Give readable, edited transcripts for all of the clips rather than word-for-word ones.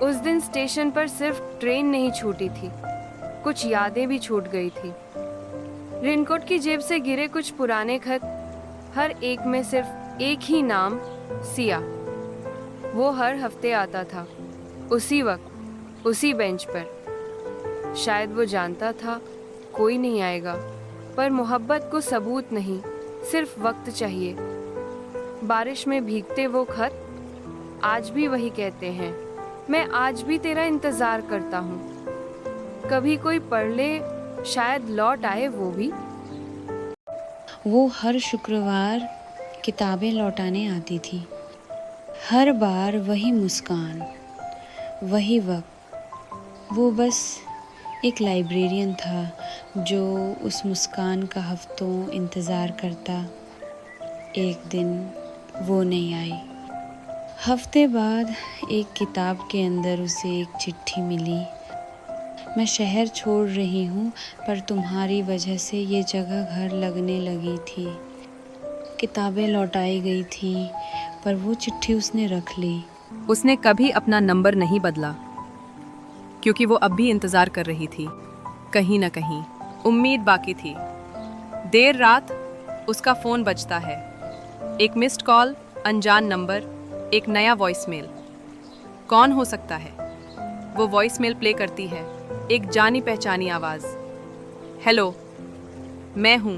उस दिन स्टेशन पर सिर्फ ट्रेन नहीं छूटी थी, कुछ यादें भी छूट गई थी। रेनकोट की जेब से गिरे कुछ पुराने खत, हर एक में सिर्फ एक ही नाम, सिया। वो हर हफ्ते आता था, उसी वक्त, उसी बेंच पर। शायद वो जानता था कोई नहीं आएगा, पर मोहब्बत को सबूत नहीं, सिर्फ वक्त चाहिए। बारिश में भीगते वो खत आज भी वही कहते हैं, मैं आज भी तेरा इंतजार करता हूँ। कभी कोई पढ़ ले, शायद लौट आए वो भी। वो हर शुक्रवार किताबें लौटाने आती थी। हर बार वही मुस्कान, वही वक्त। वो बस एक लाइब्रेरियन था जो उस मुस्कान का हफ्तों इंतज़ार करता। एक दिन वो नहीं आई। हफ्ते बाद एक किताब के अंदर उसे एक चिट्ठी मिली। मैं शहर छोड़ रही हूँ, पर तुम्हारी वजह से ये जगह घर लगने लगी थी। किताबें लौटाई गई थी, पर वो चिट्ठी उसने रख ली। उसने कभी अपना नंबर नहीं बदला, क्योंकि वो अब भी इंतज़ार कर रही थी। कहीं न कहीं उम्मीद बाकी थी। देर रात उसका फ़ोन बजता है। एक मिस्ड कॉल, अनजान नंबर, एक नया वॉइसमेल। कौन हो सकता है? वो वॉइसमेल प्ले करती है, एक जानी पहचानी आवाज़। हेलो, मैं हूँ।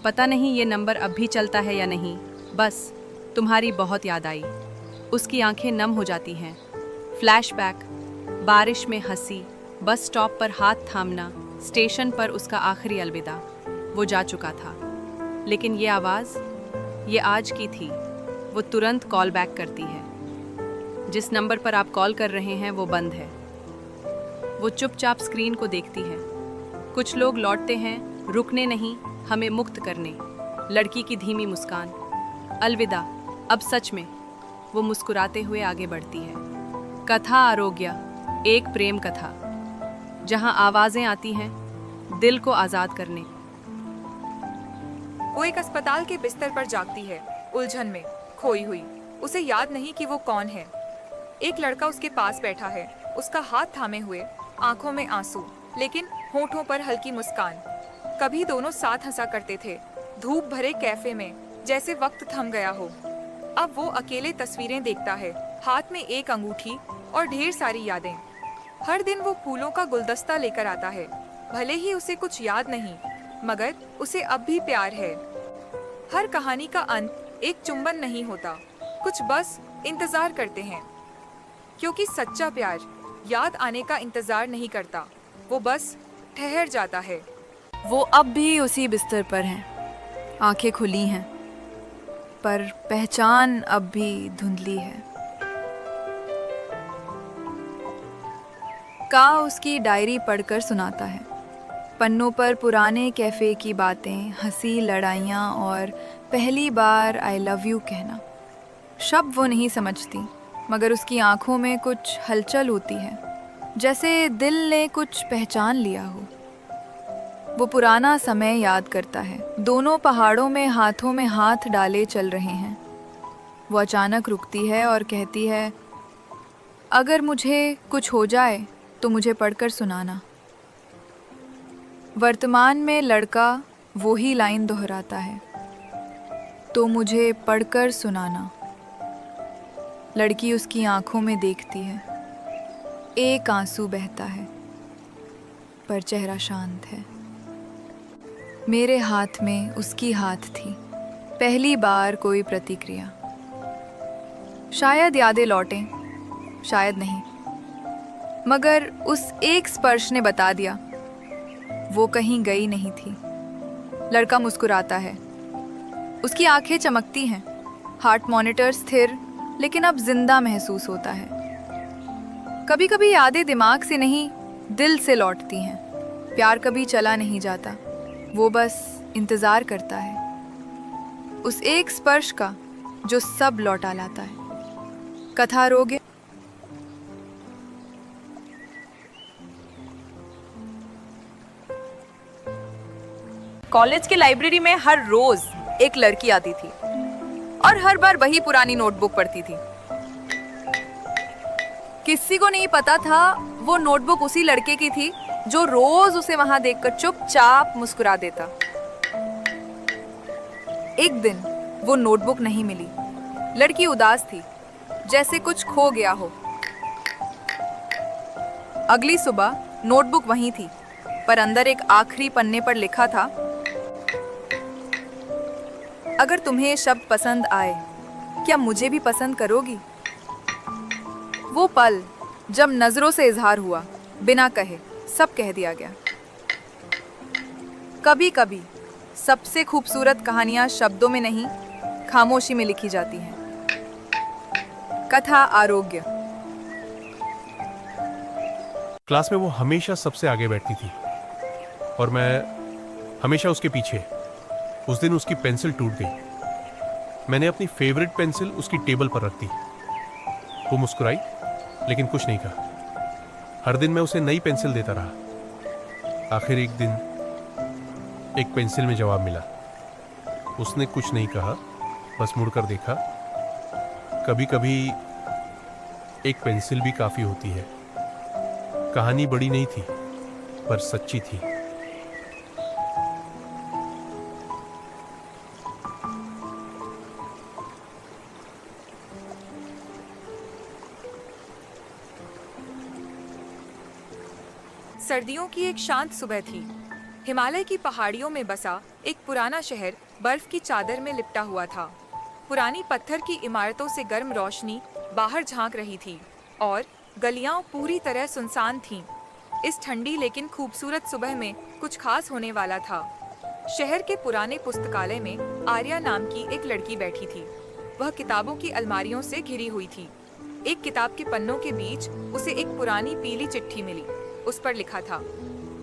पता नहीं ये नंबर अब भी चलता है या नहीं। बस तुम्हारी बहुत याद आई। उसकी आंखें नम हो जाती हैं। फ्लैशबैक, बारिश में हंसी, बस स्टॉप पर हाथ थामना, स्टेशन पर उसका आखिरी अलविदा। वो जा चुका था, लेकिन ये आवाज़, ये आज की थी। वो तुरंत कॉल बैक करती है। जिस नंबर पर आप कॉल कर रहे हैं वो बंद है। वो चुपचाप स्क्रीन को देखती है। कुछ लोग लौटते हैं, रुकने नहीं, हमें मुक्त करने। लड़की की धीमी मुस्कान, अलविदा, अब सच में। वो मुस्कुराते हुए आगे बढ़ती है। कथा आरोग्य, एक प्रेम कथा, जहां आवाजें आती हैं दिल को आज़ाद करने। वो एक अस्पताल के बिस्तर पर जागती है, उलझन में, खोई हुई। उसे याद नहीं कि वो कौन है। एक लड़का उसके पास बैठा है, उसका हाथ थामे हुए, आंखों में आंसू, लेकिन होठों पर हल्की मुस्कान। कभी दोनों साथ हंसा करते थे, धूप भरे कैफे में, जैसे वक्त थम गया हो। अब वो अकेले तस्वीरें देखता है, हाथ में एक अंगूठी और ढेर सारी यादें। हर दिन वो फूलों का गुलदस्ता लेकर आता है। भले ही उसे कुछ याद नहीं, मगर उसे अब भी प्यार है। हर कहानी का अंत एक चुंबन नहीं होता, कुछ बस इंतजार करते हैं, क्योंकि सच्चा प्यार याद आने का इंतजार नहीं करता, वो बस ठहर जाता है। वो अब भी उसी बिस्तर पर हैं, आंखें खुली हैं, पर पहचान अब भी धुंधली है। का उसकी डायरी पढ़कर सुनाता है। पन्नों पर पुराने कैफ़े की बातें, हंसी, लड़ाइयाँ और पहली बार आई लव यू कहना। शब्द वो नहीं समझती, मगर उसकी आंखों में कुछ हलचल होती है, जैसे दिल ने कुछ पहचान लिया हो। वो पुराना समय याद करता है। दोनों पहाड़ों में हाथों में हाथ डाले चल रहे हैं। वो अचानक रुकती है और कहती है, अगर मुझे कुछ हो जाए तो मुझे पढ़कर सुनाना। वर्तमान में लड़का वही लाइन दोहराता है, तो मुझे पढ़कर सुनाना। लड़की उसकी आंखों में देखती है। एक आंसू बहता है, पर चेहरा शांत है। मेरे हाथ में उसकी हाथ थी, पहली बार कोई प्रतिक्रिया। शायद यादें लौटें, शायद नहीं, मगर उस एक स्पर्श ने बता दिया वो कहीं गई नहीं थी। लड़का मुस्कुराता है, उसकी आंखें चमकती हैं, हार्ट मॉनिटर स्थिर लेकिन अब जिंदा महसूस होता है। कभी कभी यादें दिमाग से नहीं, दिल से लौटती हैं। प्यार कभी चला नहीं जाता, वो बस इंतज़ार करता है, उस एक स्पर्श का जो सब लौटा लाता है। कथा आरोग्य। कॉलेज की लाइब्रेरी में हर रोज एक लड़की आती थी और हर बार वही पुरानी नोटबुक पढ़ती थी। किसी को नहीं पता था वो नोटबुक उसी लड़के की थी जो रोज उसे वहां देखकर चुपचाप मुस्कुरा देता। एक दिन वो नोटबुक नहीं मिली। लड़की उदास थी, जैसे कुछ खो गया हो। अगली सुबह नोटबुक वहीं थी, पर अंदर एक आखिरी पन्ने पर लिखा था, अगर तुम्हें ये शब्द पसंद आए, क्या मुझे भी पसंद करोगी? वो पल जब नजरों से इजहार हुआ, बिना कहे सब कह दिया गया। कभी कभी सबसे खूबसूरत कहानियां शब्दों में नहीं, खामोशी में लिखी जाती हैं। कथा आरोग्य। क्लास में वो हमेशा सबसे आगे बैठती थी और मैं हमेशा उसके पीछे। उस दिन उसकी पेंसिल टूट गई। मैंने अपनी फेवरेट पेंसिल उसकी टेबल पर रख दी। वो मुस्कुराई लेकिन कुछ नहीं कहा। हर दिन मैं उसे नई पेंसिल देता रहा। आखिर एक दिन एक पेंसिल में जवाब मिला। उसने कुछ नहीं कहा, बस मुड़कर देखा। कभी कभी एक पेंसिल भी काफी होती है। कहानी बड़ी नहीं थी, पर सच्ची थी। सर्दियों की एक शांत सुबह थी। हिमालय की पहाड़ियों में बसा एक पुराना शहर बर्फ की चादर में लिपटा हुआ था। पुरानी पत्थर की इमारतों से गर्म रोशनी बाहर झांक रही थी और गलियां पूरी तरह सुनसान थीं। इस ठंडी लेकिन खूबसूरत सुबह में कुछ खास होने वाला था। शहर के पुराने पुस्तकालय में आर्या नाम की एक लड़की बैठी थी। वह किताबों की अलमारियों से घिरी हुई थी। एक किताब के पन्नों के बीच उसे एक पुरानी पीली चिट्ठी मिली। उस पर लिखा था,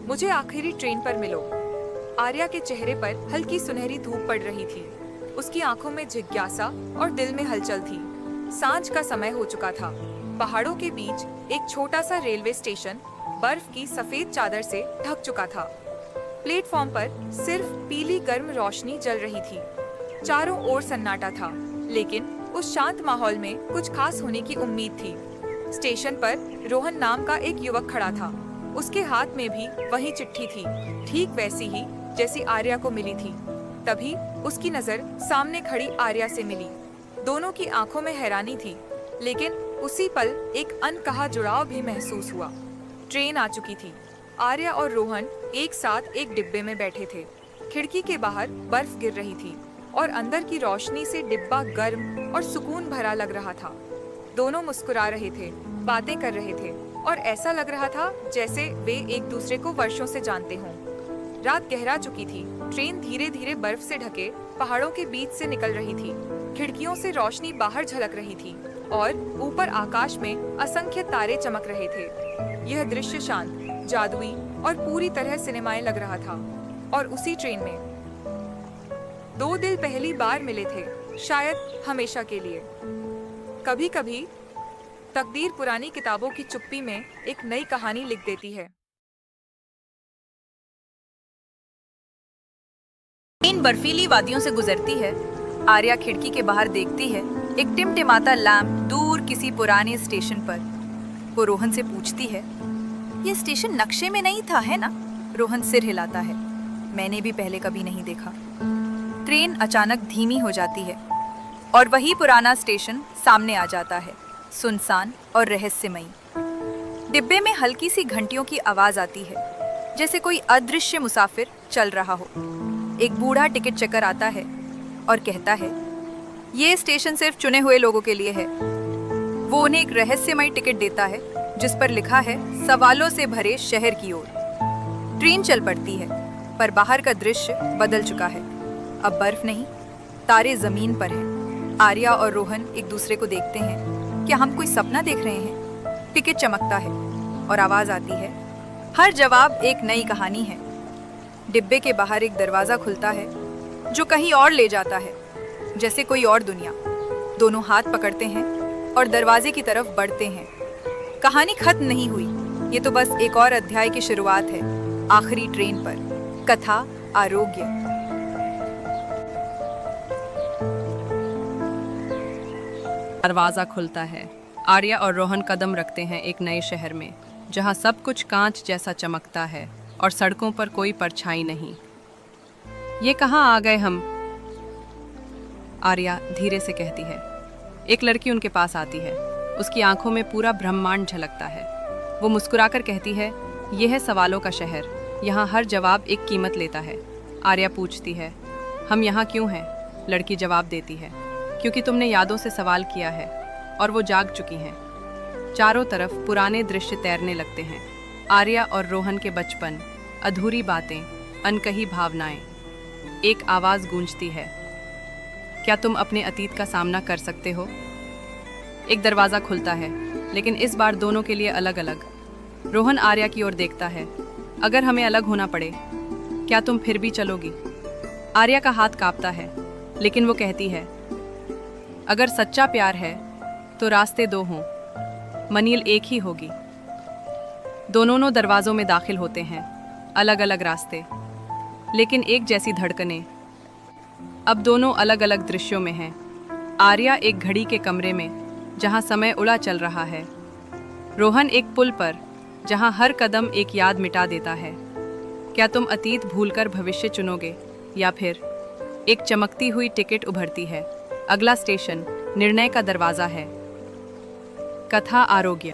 मुझे आखिरी ट्रेन पर मिलो। आर्या के चेहरे पर हल्की सुनहरी धूप पड़ रही थी। उसकी आंखों में जिज्ञासा और दिल में हलचल थी। सांझ का समय हो चुका था। पहाड़ों के बीच एक छोटा सा रेलवे स्टेशन बर्फ की सफेद चादर से ढक चुका था। प्लेटफॉर्म पर सिर्फ पीली गर्म रोशनी जल रही थी। चारों ओर सन्नाटा था, लेकिन उस शांत माहौल में कुछ खास होने की उम्मीद थी। स्टेशन पर रोहन नाम का एक युवक खड़ा था। उसके हाथ में भी वही चिट्ठी थी, ठीक वैसी ही जैसी आर्या को मिली थी। तभी उसकी नजर सामने खड़ी आर्या से मिली। दोनों की आंखों में हैरानी थी, लेकिन उसी पल एक अनकहा जुड़ाव भी महसूस हुआ। ट्रेन आ चुकी थी। आर्या और रोहन एक साथ एक डिब्बे में बैठे थे। खिड़की के बाहर बर्फ गिर रही थी और अंदर की रोशनी से डिब्बा गर्म और सुकून भरा लग रहा था। दोनों मुस्कुरा रहे थे, बातें कर रहे थे और ऐसा लग रहा था जैसे वे एक दूसरे को वर्षों से जानते हों। रात गहरा चुकी थी। ट्रेन धीरे धीरे बर्फ से ढके पहाड़ों के बीच से निकल रही थी। खिड़कियों से रोशनी बाहर झलक रही थी और ऊपर आकाश में असंख्य तारे चमक रहे थे। यह दृश्य शांत, जादुई और पूरी तरह सिनेमाई लग रहा था। और उसी ट्रेन में दो दिल पहली बार मिले थे, शायद हमेशा के लिए। कभी कभी तकदीर पुरानी किताबों की चुप्पी में एक नई कहानी लिख देती है। इन बर्फीली वादियों से गुजरती है। आर्या खिड़की के बाहर देखती है एक टिमटिमाता लैंप दूर किसी पुराने स्टेशन पर। वो रोहन से पूछती है, ये स्टेशन नक्शे में नहीं था, है ना? रोहन सिर हिलाता है, मैंने भी पहले कभी नहीं देखा। ट्रेन अचानक धीमी हो जाती है और वही पुराना स्टेशन सामने आ जाता है, सुनसान और रहस्यमयी। डिब्बे में हल्की सी घंटियों की आवाज आती है, जैसे कोई अदृश्य मुसाफिर चल रहा हो। एक बूढ़ा टिकट चेकर आता है और कहता है, ये स्टेशन सिर्फ चुने हुए लोगों के लिए है। वो उन्हें एक रहस्यमयी टिकट देता है जिस पर लिखा है, सवालों से भरे शहर की ओर। ट्रेन चल पड़ती है, पर बाहर का दृश्य बदल चुका है। अब बर्फ नहीं, तारे जमीन पर हैं। आर्या और रोहन एक दूसरे को देखते हैं। क्या हम कोई सपना देख रहे हैं? टिकट चमकता है और आवाज आती है, हर जवाब एक नई कहानी है। डिब्बे के बाहर एक दरवाजा खुलता है जो कहीं और ले जाता है, जैसे कोई और दुनिया। दोनों हाथ पकड़ते हैं और दरवाजे की तरफ बढ़ते हैं। कहानी खत्म नहीं हुई, ये तो बस एक और अध्याय की शुरुआत है। आखिरी ट्रेन पर, कथा आरोग्य। दरवाजा खुलता है, आर्या और रोहन कदम रखते हैं एक नए शहर में, जहां सब कुछ कांच जैसा चमकता है और सड़कों पर कोई परछाई नहीं। ये कहाँ आ गए हम? आर्या धीरे से कहती है। एक लड़की उनके पास आती है। उसकी आंखों में पूरा ब्रह्मांड झलकता है। वो मुस्कुराकर कहती है, यह है सवालों का शहर, यहाँ हर जवाब एक कीमत लेता है। आर्या पूछती है, हम यहाँ क्यों हैं? लड़की जवाब देती है, क्योंकि तुमने यादों से सवाल किया है और वो जाग चुकी हैं। चारों तरफ पुराने दृश्य तैरने लगते हैं। आर्या और रोहन के बचपन, अधूरी बातें, अनकही भावनाएं। एक आवाज़ गूंजती है, क्या तुम अपने अतीत का सामना कर सकते हो? एक दरवाज़ा खुलता है, लेकिन इस बार दोनों के लिए अलग अलग। रोहन आर्या की ओर देखता है, अगर हमें अलग होना पड़े, क्या तुम फिर भी चलोगी? आर्या का हाथ कांपता है, लेकिन वो कहती है, अगर सच्चा प्यार है तो रास्ते दो हों, मनील एक ही होगी। दोनों दरवाज़ों में दाखिल होते हैं, अलग अलग रास्ते, लेकिन एक जैसी धड़कनें। अब दोनों अलग अलग दृश्यों में हैं। आर्या एक घड़ी के कमरे में, जहां समय उड़ा चल रहा है। रोहन एक पुल पर, जहां हर कदम एक याद मिटा देता है। क्या तुम अतीत भूलकर भविष्य चुनोगे, या फिर? एक चमकती हुई टिकट उभरती है। अगला स्टेशन निर्णय का दरवाज़ा है। कथा आरोग्य।